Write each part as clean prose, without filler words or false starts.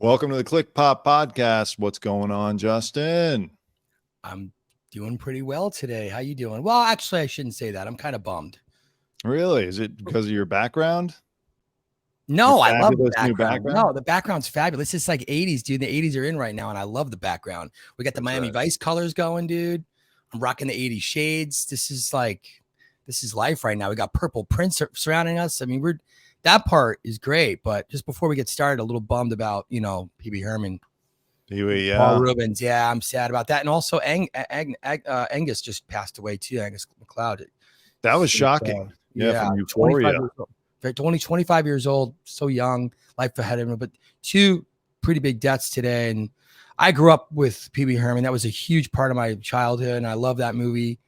Welcome to the Clikpop podcast. What's going on, Justin? I'm doing pretty well today. How you doing? Well, actually, I shouldn't say that. I'm kind of bummed. Really? Is it because of your background? Your No, I love the fabulous new background. background? No, the background's fabulous. It's like 80s, dude. The 80s are in right now, and I love the background. We got the That's Miami right. Vice colors going, dude. I'm rocking the 80s shades. This is life right now. We got purple prints surrounding us. I mean, that part is great. But just before we get started, a little bummed about, PB Herman. Paul Yeah. Reubens. Yeah, I'm sad about that. And also Angus just passed away too. Angus McLeod. That was So shocking. Yeah, yeah, from 25 Euphoria. years old. Only 25 years old, so young, life ahead of him. But two pretty big deaths today. And I grew up with PB Herman. That was a huge part of my childhood. And I love that movie.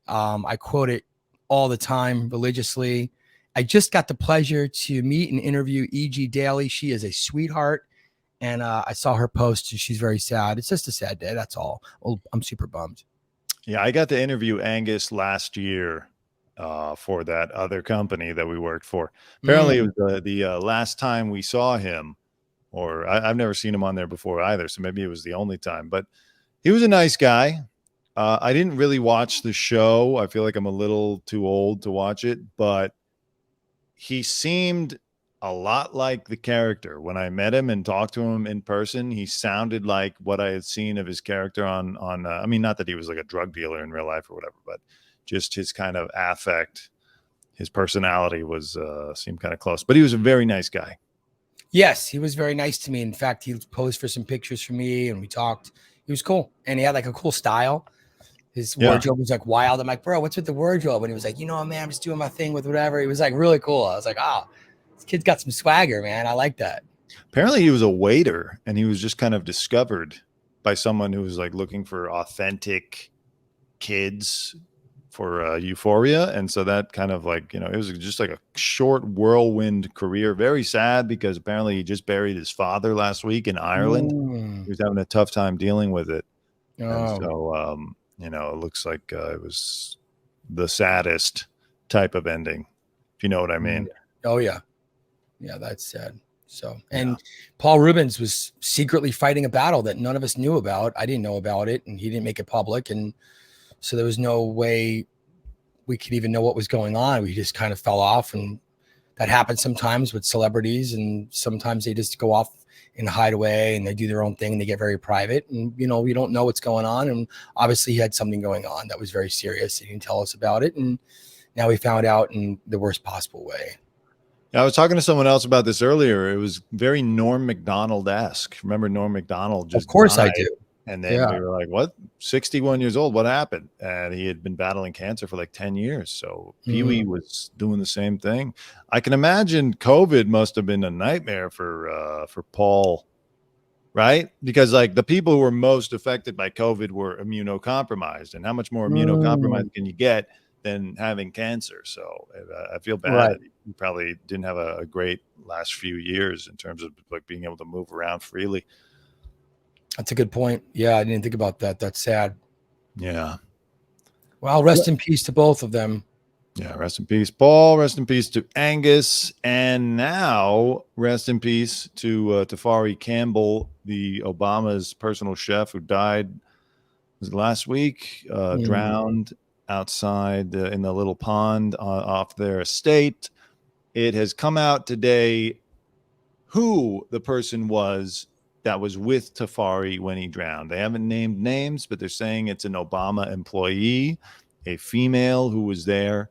I quote it all the time religiously. I just got the pleasure to meet and interview E.G. Daly. She is a sweetheart. And I saw her post and she's very sad. It's just a sad day. That's all. Well, I'm super bummed. Yeah, I got to interview Angus last year for that other company that we worked for. Apparently, it was the last time we saw him, or I've never seen him on there before either. So maybe it was the only time, but he was a nice guy. I didn't really watch the show. I feel like I'm a little too old to watch it, but he seemed a lot like the character. When I met him and talked to him in person, he sounded like what I had seen of his character on I mean, not that he was like a drug dealer in real life or whatever, but just his kind of affect, his personality was seemed kind of close. But he was a very nice guy. Yes, he was very nice to me. In fact, he posed for some pictures for me and we talked. He was cool. And he had like a cool style. His wardrobe was like wild. I'm like, bro, what's with the wardrobe? And he was like, man, I'm just doing my thing with whatever. He was like really cool. I was like, this kid's got some swagger, man. I like that. Apparently he was a waiter and he was just kind of discovered by someone who was like looking for authentic kids for Euphoria. And so that kind of like, it was just like a short whirlwind career. Very sad because apparently he just buried his father last week in Ireland. He was having a tough time dealing with it. And so, it looks like it was the saddest type of ending, if you know what I mean. Oh, yeah. Yeah, that's sad. So, and Paul Reubens was secretly fighting a battle that none of us knew about. I didn't know about it, and he didn't make it public. And so there was no way we could even know what was going on. We just kind of fell off. And that happens sometimes with celebrities. And sometimes they just go off and hide away and they do their own thing and they get very private. And, we don't know what's going on. And obviously he had something going on that was very serious. He didn't tell us about it. And now we found out in the worst possible way. I was talking to someone else about this earlier. It was very Norm Macdonald-esque. Remember Norm Macdonald just Of course died, I do. and then we were like, what? 61 years old. What happened? And he had been battling cancer for like 10 years. So Pee-wee was doing the same thing. I can imagine COVID must have been a nightmare for Paul, right? Because like the people who were most affected by COVID were immunocompromised. And how much more immunocompromised can you get than having cancer? So I feel bad. Right. You probably didn't have a great last few years in terms of like being able to move around freely. That's a good point. Yeah, I didn't think about that. That's sad. Yeah. Well, rest in peace to both of them. Yeah, rest in peace, Paul. Rest in peace to Angus. And now rest in peace to Tafari Campbell, the Obama's personal chef who died last week, drowned outside in the little pond off their estate. It has come out today who the person was that was with Tafari when he drowned. They haven't named names, but they're saying it's an Obama employee, a female who was there.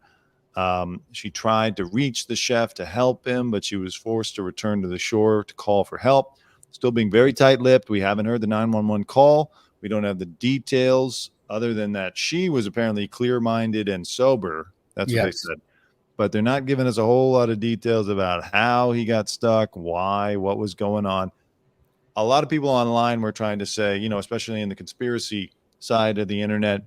She tried to reach the chef to help him, but she was forced to return to the shore to call for help. Still being very tight-lipped. We haven't heard the 911 call. We don't have the details other than that she was apparently clear-minded and sober. That's what they said. But they're not giving us a whole lot of details about how he got stuck, why, what was going on. A lot of people online were trying to say, especially in the conspiracy side of the internet,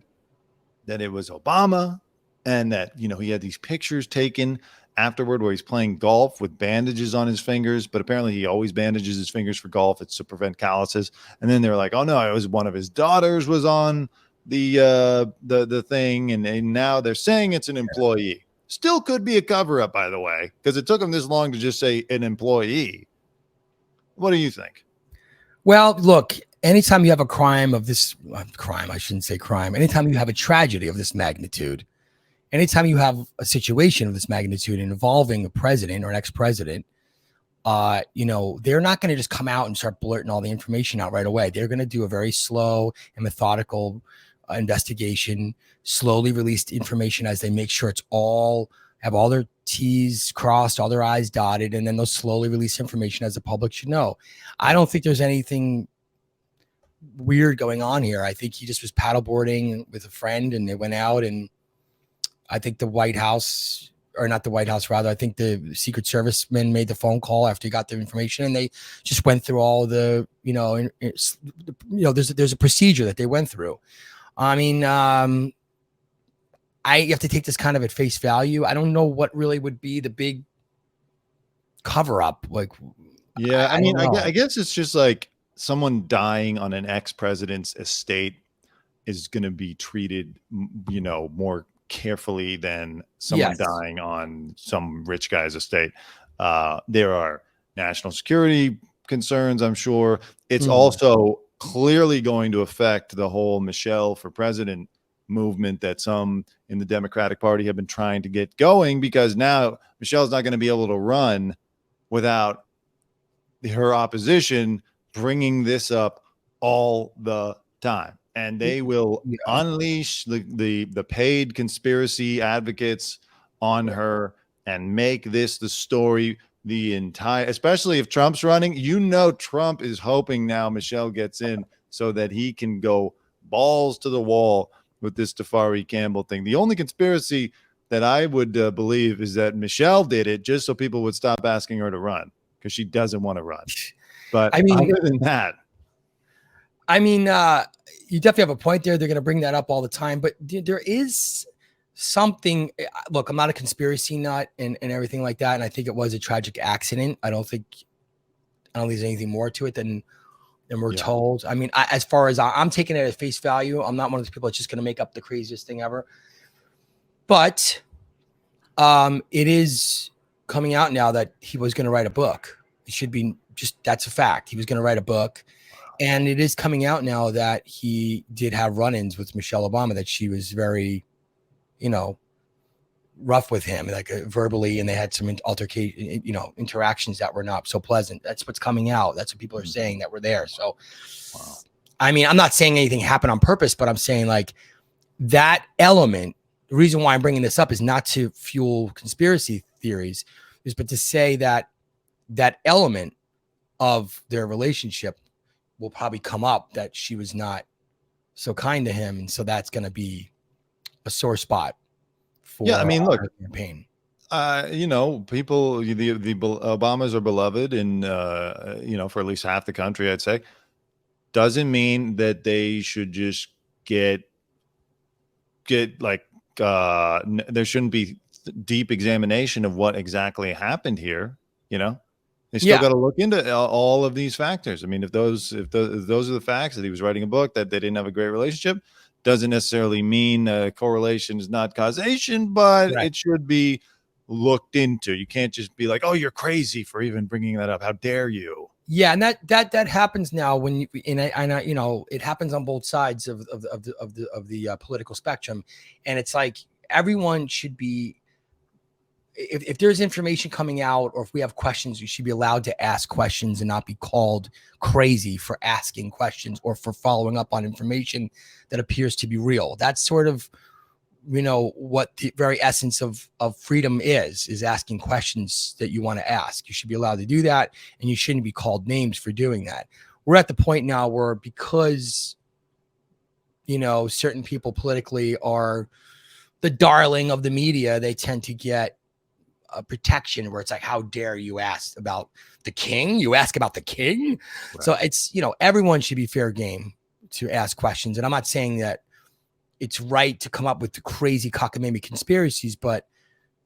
that it was Obama and that, he had these pictures taken afterward where he's playing golf with bandages on his fingers, but apparently he always bandages his fingers for golf. It's to prevent calluses. And then they were like, oh no, it was one of his daughters was on the thing. And now they're saying it's an employee. Still could be a cover-up, by the way, because it took them this long to just say an employee. What do you think? Well, look, anytime you have a crime of this crime, I shouldn't say crime. Anytime you have a tragedy of this magnitude, anytime you have a situation of this magnitude involving a president or an ex-president, they're not going to just come out and start blurting all the information out right away. They're going to do a very slow and methodical investigation, slowly released information as they make sure it's all have all their T's crossed, all their I's dotted, and then they'll slowly release information as the public should know. I don't think there's anything weird going on here. I think he just was paddleboarding with a friend and they went out, and I think the White House, or not the White House, rather, I think the Secret Service men made the phone call after he got the information, and they just went through all the, there's a procedure that they went through. I mean, you have to take this kind of at face value. I don't know what really would be the big cover up. Like, yeah, I guess it's just like someone dying on an ex-president's estate is going to be treated, more carefully than someone dying on some rich guy's estate. There are national security concerns, I'm sure. It's also clearly going to affect the whole Michelle for president movement that some in the Democratic Party have been trying to get going, because now Michelle's not going to be able to run without her opposition bringing this up all the time. And they will unleash the paid conspiracy advocates on her and make this the story especially if Trump's running. Trump is hoping now Michelle gets in so that he can go balls to the wall with this Tafari Campbell thing. The only conspiracy that I would believe is that Michelle did it just so people would stop asking her to run, because she doesn't want to run. But other than that, you definitely have a point there. They're going to bring that up all the time, but there is something. Look, I'm not a conspiracy nut and everything like that, and I think it was a tragic accident. I don't think there's anything more to it than we're told. I mean, as far as I'm taking it at face value, I'm not one of those people that's just going to make up the craziest thing ever. But it is coming out now that he was going to write a book. It should be that's a fact. He was going to write a book. And it is coming out now that he did have run-ins with Michelle Obama, that she was very, rough with him, like verbally, and they had some altercation, interactions that were not so pleasant. That's what's coming out. That's what people are saying that were there. So, I mean, I'm not saying anything happened on purpose, but I'm saying like that element. The reason why I'm bringing this up is not to fuel conspiracy theories, but to say that that element of their relationship will probably come up, that she was not so kind to him, and so that's going to be a sore spot for look, campaign. People, the Obamas are beloved, and for at least half the country, I'd say. Doesn't mean that they should just get like there shouldn't be deep examination of what exactly happened here. They still got to look into all of these factors. I mean, if those are the facts, that he was writing a book, that they didn't have a great relationship, doesn't necessarily mean correlation is not causation, but it should be looked into. You can't just be like, "Oh, you're crazy for even bringing that up. How dare you?" Yeah, and that happens now when it happens on both sides of the political spectrum, and it's like everyone should be. If there's information coming out, or if we have questions, you should be allowed to ask questions and not be called crazy for asking questions or for following up on information that appears to be real. That's sort of, what the very essence of freedom is asking questions that you want to ask. You should be allowed to do that, and you shouldn't be called names for doing that. We're at the point now where, because, certain people politically are the darling of the media, they tend to get a protection where it's like, how dare you ask about the king? You ask about the king. Right. So it's, everyone should be fair game to ask questions. And I'm not saying that it's right to come up with the crazy cockamamie conspiracies, but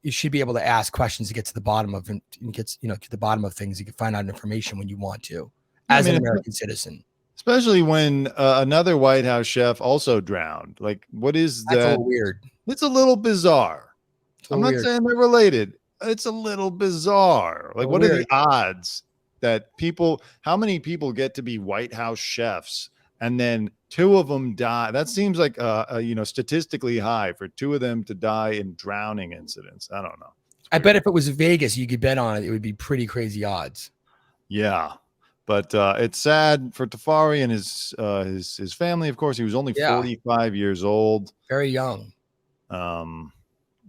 you should be able to ask questions to get to the bottom of it, and get to the bottom of things. You can find out information when you want to, as an American citizen. Especially when another White House chef also drowned. Like, what is that? That's a little weird. It's a little bizarre. I'm not saying they're related. It's a little bizarre. Like, what are the odds that people, how many people get to be White House chefs and then 2 of them die? That seems like, statistically high for 2 of them to die in drowning incidents. I don't know. I bet if it was Vegas, you could bet on it. It would be pretty crazy odds. Yeah. But it's sad for Tafari and his family. Of course, he was only 45 years old. Very young. The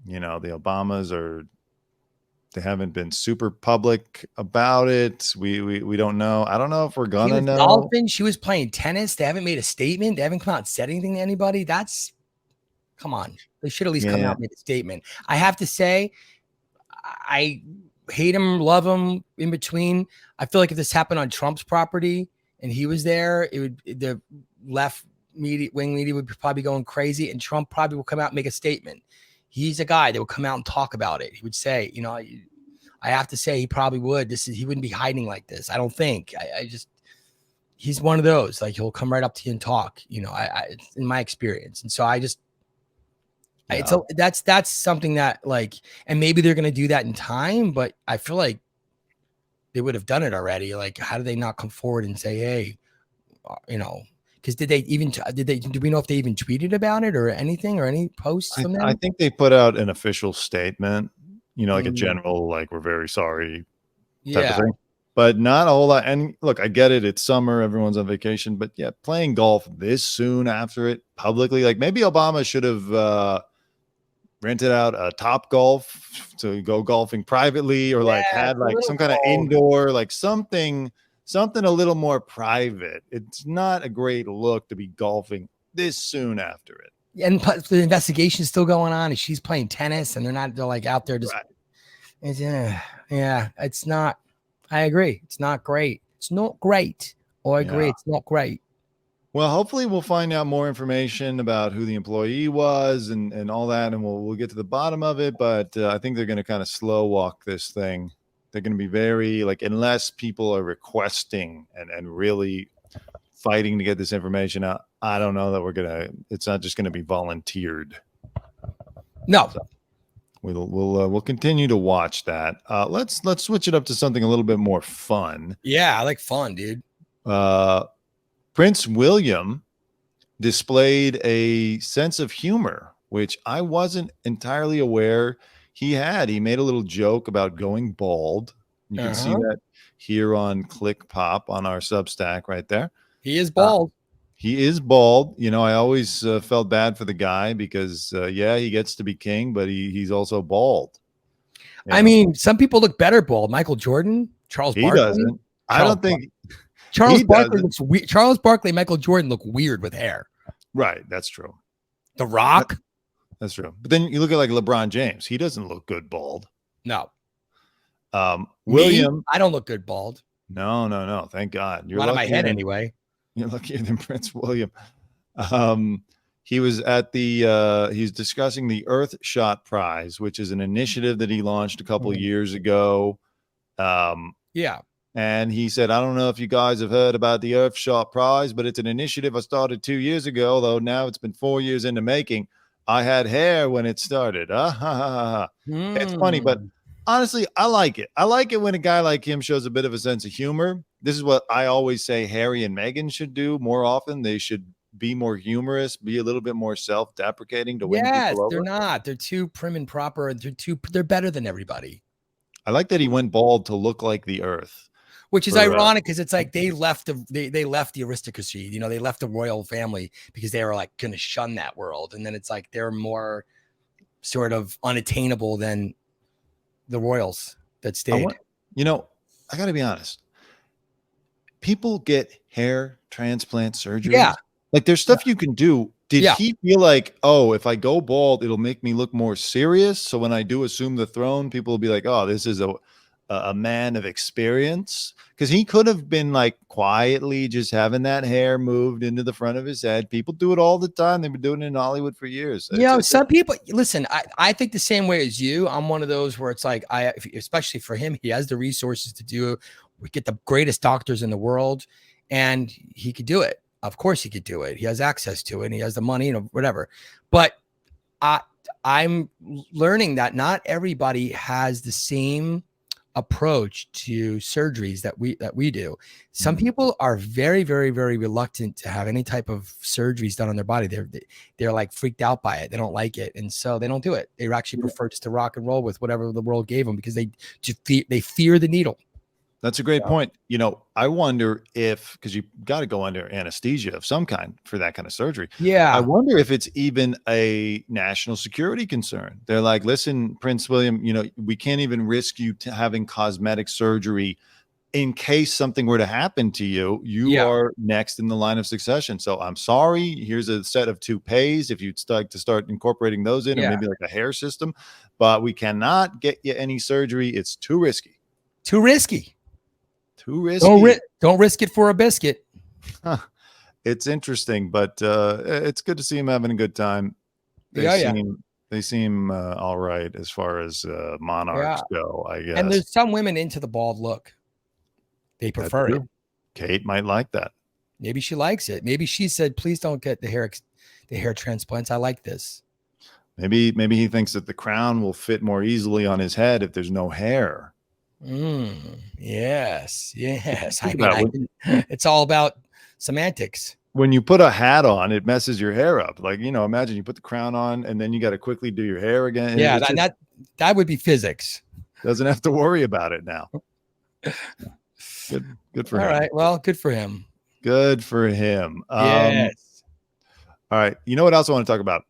Obamas they haven't been super public about it. We don't know. I don't know if we're gonna know. Golfing. She was playing tennis. They haven't made a statement. They haven't come out and said anything to anybody. Come on. They should at least come out and make a statement. I have to say, I hate him, love him, in between. I feel like if this happened on Trump's property and he was there, the left wing media would probably be going crazy, and Trump probably will come out and make a statement. He's a guy that would come out and talk about it. He would say, I have to say he probably would. He wouldn't be hiding like this. I don't think. He's one of those, like, he'll come right up to you and talk, in my experience. And so that's something that, like, and maybe they're going to do that in time, but I feel like they would have done it already. Like, how do they not come forward and say, hey, because do we know if they even tweeted about it or anything, or any posts from them? I think they put out an official statement, like a general, like, we're very sorry type of thing, but not a whole lot. And look, I get it. It's summer. Everyone's on vacation, but yeah, playing golf this soon after it publicly, like, maybe Obama should have rented out a Top Golf to go golfing privately, or like had like some kind of indoor, like something a little more private. It's not a great look to be golfing this soon after it. And the investigation is still going on, and she's playing tennis, and they're like out there just. Right. It's not. I agree. It's not great. It's not great. Or I agree. It's not great. Well, hopefully we'll find out more information about who the employee was and all that, and we'll get to the bottom of it. But I think they're going to kind of slow walk this thing. They're going to be very, like, unless people are requesting and really fighting to get this information out, I don't know that it's not just going to be volunteered. No. So we'll continue to watch that. Let's switch it up to something a little bit more fun. Yeah, I like fun, dude. Prince William displayed a sense of humor, which I wasn't entirely aware he had. He made a little joke about going bald. You can see that here on Clikpop on our Substack right there. He is bald. He is bald. I always felt bad for the guy because, he gets to be king, but he's also bald. I mean, some people look better bald. Michael Jordan, Charles Barkley. He doesn't. I don't think. Charles Barkley looks weird. Charles Barkley and Michael Jordan look weird with hair. Right. That's true. The Rock. That's true. But then you look at like LeBron James. He doesn't look good bald. No. William. I don't look good bald. No. Thank God. You're out of my head anyway. You're luckier than Prince William. He was at he's discussing the Earthshot Prize, which is an initiative that he launched a couple of years ago. And he said, I don't know if you guys have heard about the Earthshot Prize, but it's an initiative I started 2 years ago, though now it's been 4 years in the making. I had hair when it started. It's funny, but honestly, I like it. I like it when a guy like him shows a bit of a sense of humor. This is what I always say Harry and Meghan should do more often. They should be more humorous, be a little bit more self-deprecating to win people over. They're not. They're too prim and proper, and they're better than everybody. I like that he went bald to look like the Earth. Which is ironic because it's like they left the aristocracy, they left the royal family because they were like going to shun that world. And then it's like they're more sort of unattainable than the royals that stayed. I got to be honest. People get hair transplant surgery. Yeah. Like there's stuff you can do. Did he feel like, if I go bald, it'll make me look more serious? So when I do assume the throne, people will be like, oh, this is a man of experience, because he could have been like quietly just having that hair moved into the front of his head. People do it all the time. They've been doing it in Hollywood for years. Some people listen. I think the same way as you. I'm one of those where it's like especially for him, he has the resources to do it. We get the greatest doctors in the world, and he could do it. Of course, he could do it. He has access to it, and he has the money, whatever. But I'm learning that not everybody has the same approach to surgeries that we do. Some people are very, very, very reluctant to have any type of surgeries done on their body. They're like freaked out by it. They don't like it, and so they don't do it. They actually prefer just to rock and roll with whatever the world gave them because they fear the needle. That's a great point. You know, I wonder if, because you got to go under anesthesia of some kind for that kind of surgery. Yeah. I wonder if it's even a national security concern. They're like, listen, Prince William, you know, we can't even risk you to having cosmetic surgery in case something were to happen to you. You are next in the line of succession. So I'm sorry. Here's a set of toupees if you'd like to start incorporating those in, or maybe like a hair system, but we cannot get you any surgery. It's too risky. Too risky. Too risky. Don't risk it for a biscuit. Huh. It's interesting, but it's good to see him having a good time. They seem all right as far as monarchs go, I guess. And there's some women into the bald look. They prefer it. Kate might like that. Maybe she likes it. Maybe she said, "Please don't get the hair transplants. I like this." Maybe he thinks that the crown will fit more easily on his head if there's no hair. Yes. I mean, it's all about semantics. When you put a hat on, it messes your hair up. Like, you know, imagine you put the crown on and then you got to quickly do your hair again. Yeah, that would be physics. Doesn't have to worry about it now. Good for him. All right. Well, good for him. Good for him. Yes. All right. You know what else I want to talk about?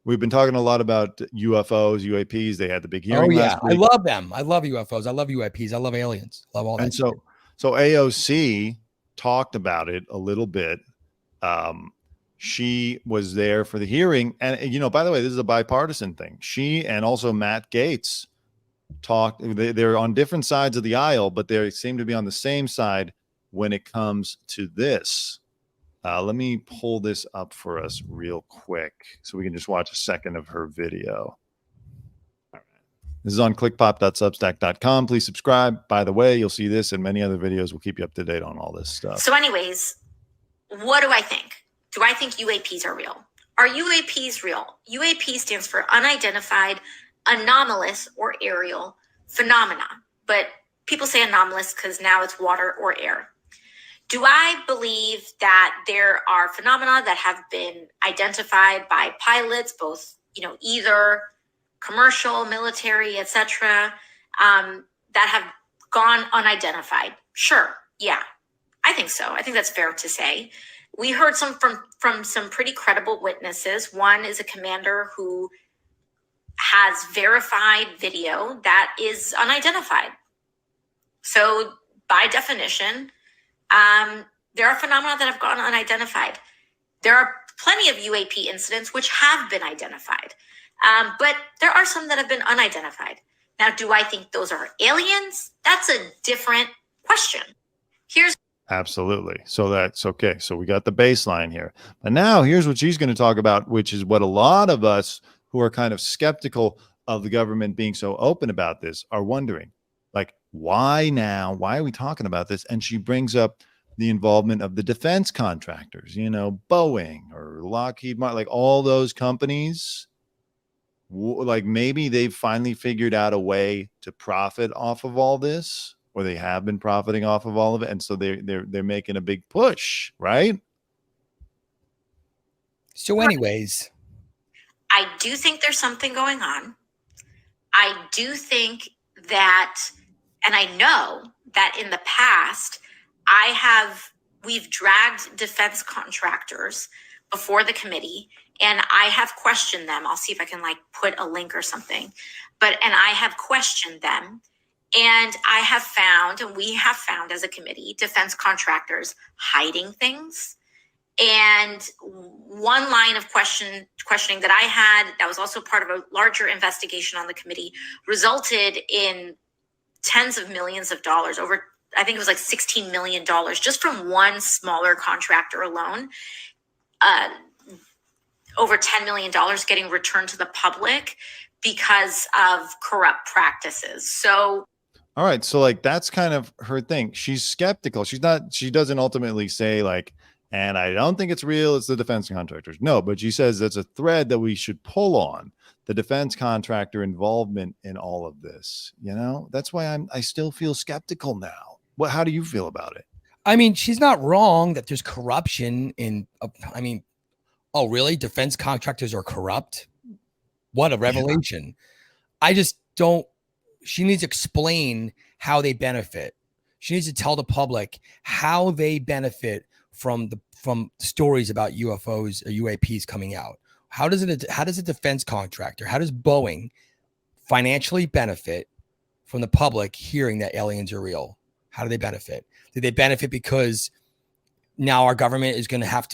We've been talking a lot about UFOs, UAPs. They had the big hearing last week. I love them. I love UFOs. I love UAPs. I love aliens. I love all that. And so AOC talked about it a little bit. She was there for the hearing. And, you know, by the way, this is a bipartisan thing. She and also Matt Gaetz talked. They're on different sides of the aisle, but they seem to be on the same side when it comes to this. Let me pull this up for us real quick so we can just watch a second of her video. All right. This is on clikpop.substack.com. Please subscribe. By the way, you'll see this and many other videos. We'll keep you up to date on all this stuff. So anyways, what do I think? Do I think UAPs are real? Are UAPs real? UAP stands for unidentified, anomalous, or aerial phenomena. But people say anomalous because now it's water or air. Do I believe that there are phenomena that have been identified by pilots, both, you know, either commercial, military, etc., that have gone unidentified? Sure. Yeah, I think so. I think that's fair to say. We heard from some pretty credible witnesses. One is a commander who has verified video that is unidentified. So by definition, there are phenomena that have gone unidentified. There are plenty of UAP incidents which have been identified, but there are some that have been unidentified. Now, do I think those are aliens? That's a different question. Absolutely. So that's okay. So we got the baseline here. But now here's what she's going to talk about, which is what a lot of us who are kind of skeptical of the government being so open about this are wondering. Like, why now? Why are we talking about this? And she brings up the involvement of the defense contractors, you know, Boeing or Lockheed Martin, like all those companies. Like maybe they've finally figured out a way to profit off of all this, or they have been profiting off of all of it. And so they're making a big push, right? So anyways, I do think there's something going on. I do think that, and I know that in the past, we've dragged defense contractors before the committee, and I have questioned them. I'll see if I can put a link or something, and I have questioned them, and I have found, and we have found as a committee, defense contractors hiding things. And one line of questioning that I had, that was also part of a larger investigation on the committee, resulted in tens of millions of dollars, over, I think it was $16 million, just from one smaller contractor alone. Over $10 million getting returned to the public because of corrupt practices. So, all right. So that's kind of her thing. She's skeptical. She doesn't ultimately say And I don't think it's real. It's the defense contractors. No, but she says that's a thread that we should pull on, the defense contractor involvement in all of this. You know, that's why I still feel skeptical now. How do you feel about it? I mean, she's not wrong that there's corruption in, I mean, oh, really? Defense contractors are corrupt? What a revelation. Yeah. I just don't, she needs to explain how they benefit. She needs to tell the public how they benefit from stories about UFOs or UAPs coming out. How does a defense contractor, how does Boeing financially benefit from the public hearing that aliens are real? How do they benefit? Do they benefit because now our government is going to have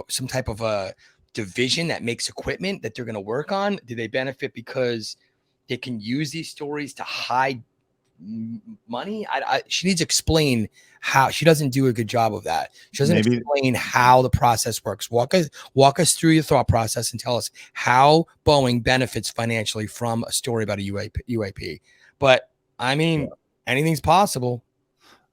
some type of a division that makes equipment that they're going to work on? Do they benefit because they can use these stories to hide money? She needs to explain how. She doesn't do a good job of that. She doesn't explain how the process works. Walk us through your thought process and tell us how Boeing benefits financially from a story about a UAP. But I mean, anything's possible.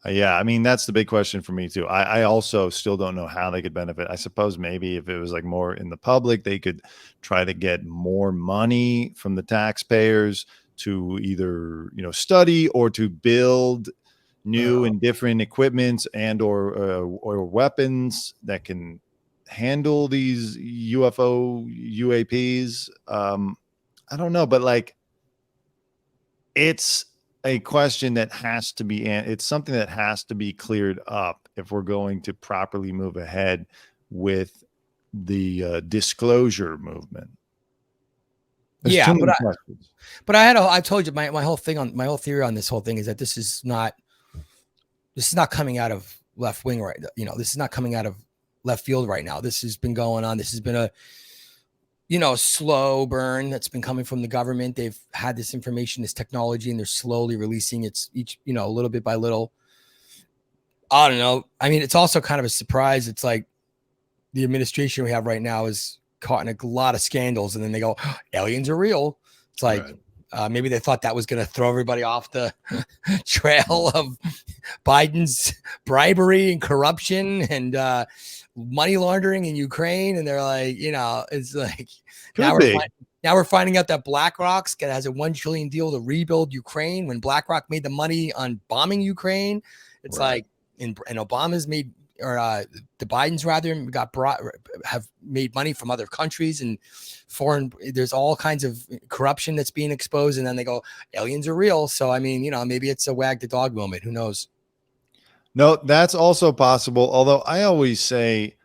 Yeah, I mean, that's the big question for me too. I also still don't know how they could benefit. I suppose maybe if it was like more in the public, they could try to get more money from the taxpayers to either, you know, study or to build new and different equipments and or weapons that can handle these UAPs. I don't know, but like it's a question that has to be, it's something that has to be cleared up if we're going to properly move ahead with the disclosure movement. There's yeah, but I told you my whole theory on this whole thing is that this is not coming out of left wing right. You know, this is not coming out of left field right now. This has been going on. This has been a, you know, slow burn that's been coming from the government. They've had this information, this technology, and they're slowly releasing it each, you know, a little bit by little. I don't know. I mean, it's also kind of a surprise. It's like the administration we have right now is caught in a lot of scandals, and then they go, oh, aliens are real. It's like, maybe they thought that was going to throw everybody off the trail of Biden's bribery and corruption and money laundering in Ukraine. And they're like, you know, it's like now we're finding out that BlackRock has a $1 trillion deal to rebuild Ukraine when BlackRock made the money on bombing Ukraine. It's like, and Obama's made, or the Bidens rather have made money from other countries and foreign. There's all kinds of corruption that's being exposed, and then they go, aliens are real. So I mean, you know, maybe it's a wag the dog moment. Who knows? No, that's also possible. Although I always say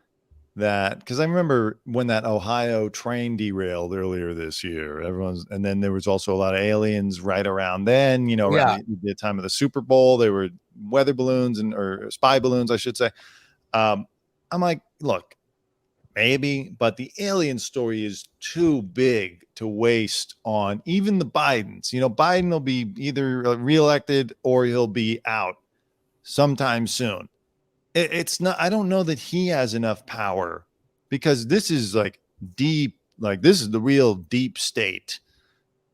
that because I remember when that Ohio train derailed earlier this year, and then there was also a lot of aliens right around then, you know, around the time of the Super Bowl, there were weather balloons or spy balloons, I should say. I'm like, look, maybe, but the alien story is too big to waste on even the Bidens. You know, Biden will be either reelected or he'll be out sometime soon. It's not, I don't know that he has enough power because this is like deep, like this is the real deep state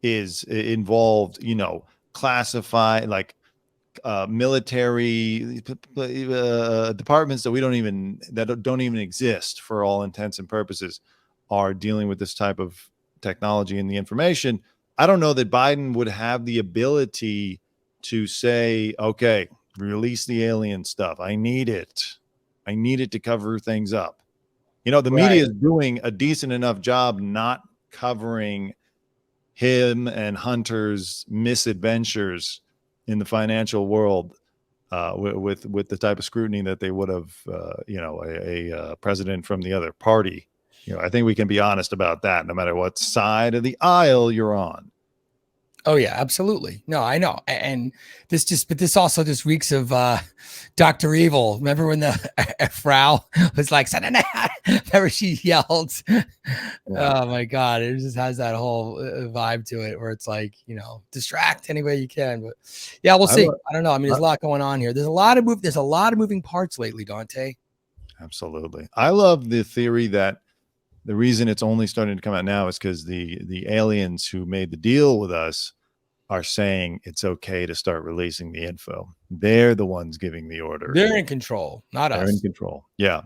is involved, you know, classified, like military departments that don't even exist for all intents and purposes are dealing with this type of technology and the information. I don't know that Biden would have the ability to say, okay, release the alien stuff. I need it to cover things up. You know, the media is doing a decent enough job not covering him and Hunter's misadventures in the financial world with the type of scrutiny that they would have, you know, a president from the other party. You know, I think we can be honest about that no matter what side of the aisle you're on. Oh yeah, absolutely. No, I know. And this also just reeks of Dr. Evil. Remember when the Frau was like, remember she yelled? Yeah. Oh my God. It just has that whole vibe to it where it's like, you know, distract any way you can. But yeah, we'll see. I don't know. I mean, there's a lot going on here. There's a lot of moving parts lately, Dante. Absolutely. I love the theory that the reason it's only starting to come out now is because the aliens who made the deal with us are saying it's okay to start releasing the info. They're the ones giving the order. They're in control, not us. They're in control. Yeah.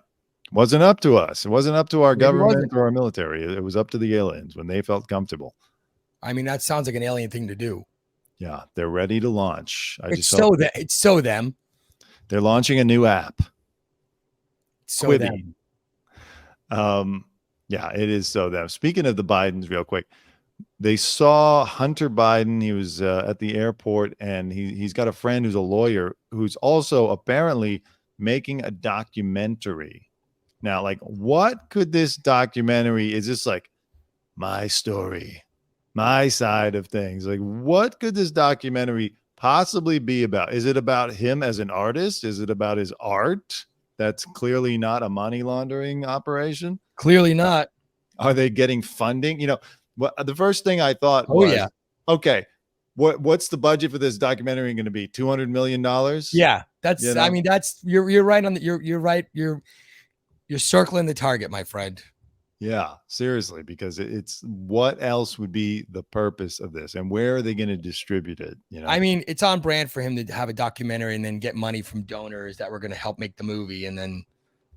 Wasn't up to us. It wasn't up to our Maybe it government wasn't. or our military. It was up to the aliens when they felt comfortable. I mean, that sounds like an alien thing to do. Yeah, they're ready to launch. I It's just so hope that it's so them. they're launching a new app. It's so Quibi. them. Yeah, it is so them. Speaking of the Bidens, real quick, they saw Hunter Biden. He was at the airport, and he's got a friend who's a lawyer who's also apparently making a documentary. Now, like, what could this documentary? Is this like my story, my side of things? Like, what could this documentary possibly be about? Is it about him as an artist? Is it about his art? That's clearly not a money laundering operation. Clearly not. Are they getting funding? You know, what the first thing I thought Oh, was, yeah. okay, what's the budget for this documentary going to be? $200 million? Yeah, that's. You know? I mean, that's you're right on the. You're right. You're circling the target, my friend. Yeah, seriously, because it's what else would be the purpose of this, and where are they going to distribute it? You know, I mean, it's on brand for him to have a documentary and then get money from donors that were going to help make the movie, and then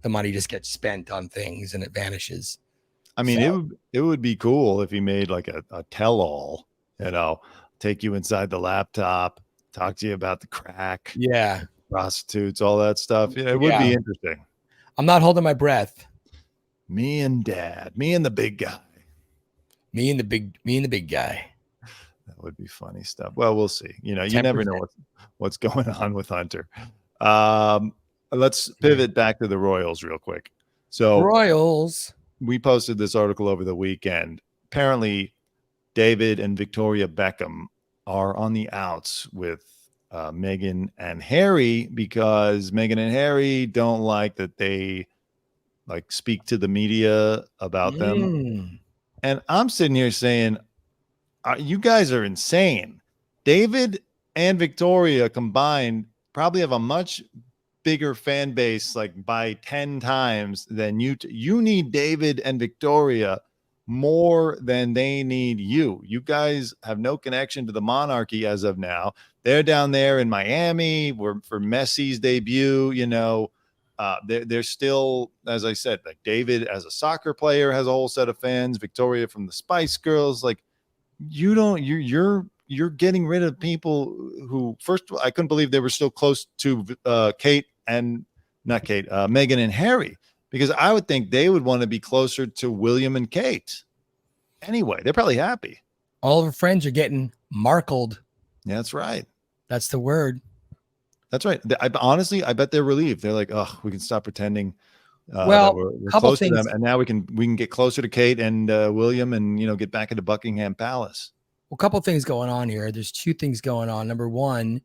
the money just gets spent on things and it vanishes. I mean, So, it would be cool if he made like a tell-all, you know, take you inside the laptop, talk to you about the crack, yeah, prostitutes, all that stuff. Yeah, it would be interesting. I'm not holding my breath. Me and Dad, me and the big guy. Me and the big guy. That would be funny stuff. Well, we'll see. You know, you 10%. never know what's going on with Hunter. Let's pivot back to the Royals real quick. So Royals. we posted this article over the weekend. Apparently, David and Victoria Beckham are on the outs with Meghan and Harry because Meghan and Harry don't like that they like speak to the media about them. And I'm sitting here saying, you guys are insane. David and Victoria combined probably have a much bigger fan base, like by 10 times than you. You need David and Victoria more than they need you. You guys have no connection to the monarchy as of now. They're down there in Miami for Messi's debut. You know, they're still, as I said, like David as a soccer player has a whole set of fans. Victoria from the Spice Girls, like you're getting rid of people who first I couldn't believe they were still close to Meghan and Harry, because I would think they would want to be closer to William and Kate. Anyway, they're probably happy. All of her friends are getting markled. Yeah, that's right. That's the word. That's right. Honestly, I bet they're relieved. They're like, oh, we can stop pretending well, that we're couple close things, to them, and now we can get closer to Kate and William, and get back into Buckingham Palace. Well, a couple things going on here. There's two things going on. Number one,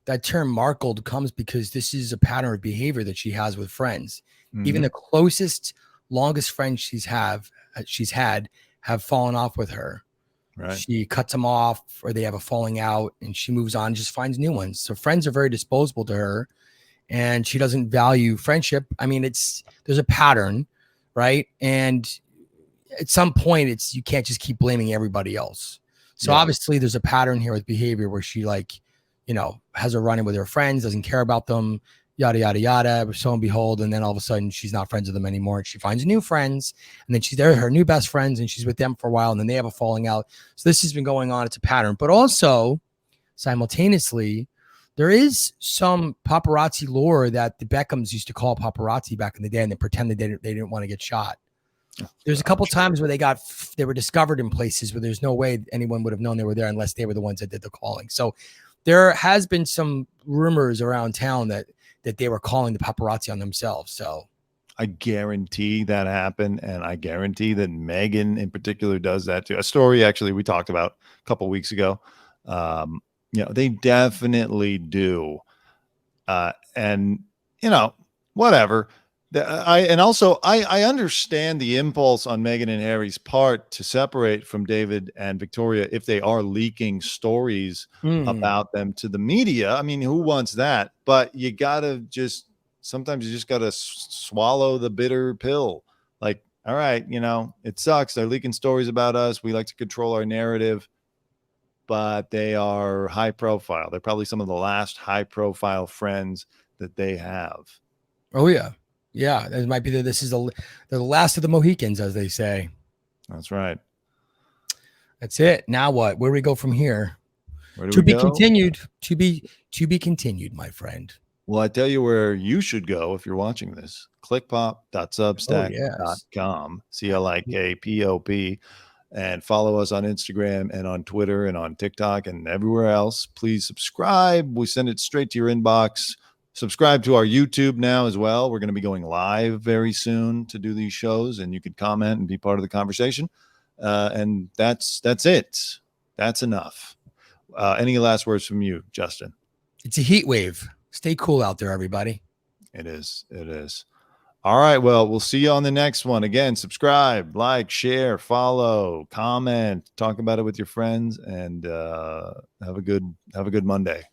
that term markled comes because this is a pattern of behavior that she has with friends. Mm-hmm. Even the closest, longest friends she's had have fallen off with her. Right. She cuts them off, or they have a falling out, and she moves on and just finds new ones. So friends are very disposable to her, and she doesn't value friendship. I mean, there's a pattern, right? And at some point, you can't just keep blaming everybody else. So obviously there's a pattern here with behavior where she has a run-in with her friends, doesn't care about them, yada, yada, yada. So and behold, and then all of a sudden she's not friends with them anymore. And she finds new friends, and then they're her new best friends, and she's with them for a while, and then they have a falling out. So this has been going on. It's a pattern. But also simultaneously, there is some paparazzi lore that the Beckhams used to call paparazzi back in the day, and they pretended they didn't want to get shot. There's a couple times where they were discovered in places where there's no way anyone would have known they were there unless they were the ones that did the calling. So there has been some rumors around town that they were calling the paparazzi on themselves. So I guarantee that happened, and I guarantee that Meghan in particular does that too. A story actually we talked about a couple weeks ago. They definitely do, and whatever. I understand the impulse on Meghan and Harry's part to separate from David and Victoria if they are leaking stories about them to the media. I mean, who wants that? But sometimes you just gotta swallow the bitter pill. Like, all right, it sucks. They're leaking stories about us. We like to control our narrative, but they are high profile. They're probably some of the last high profile friends that they have. Oh yeah. Yeah, it might be that this is the last of the Mohicans, as they say. That's right. That's it. Now what? Where do we go from here? Where do To we be go? continued. To be continued, my friend. Well, I tell you where you should go if you're watching this. Clikpop.substack.com. CLIKPOP. And follow us on Instagram and on Twitter and on TikTok and everywhere else. Please subscribe. We send it straight to your inbox. Subscribe to our YouTube now as well. We're going to be going live very soon to do these shows, and you can comment and be part of the conversation. And that's it. That's enough. Any last words from you, Justin? It's a heat wave. Stay cool out there, everybody. It is. It is. All right. Well, we'll see you on the next one. Again, subscribe, like, share, follow, comment, talk about it with your friends, and have a good Monday.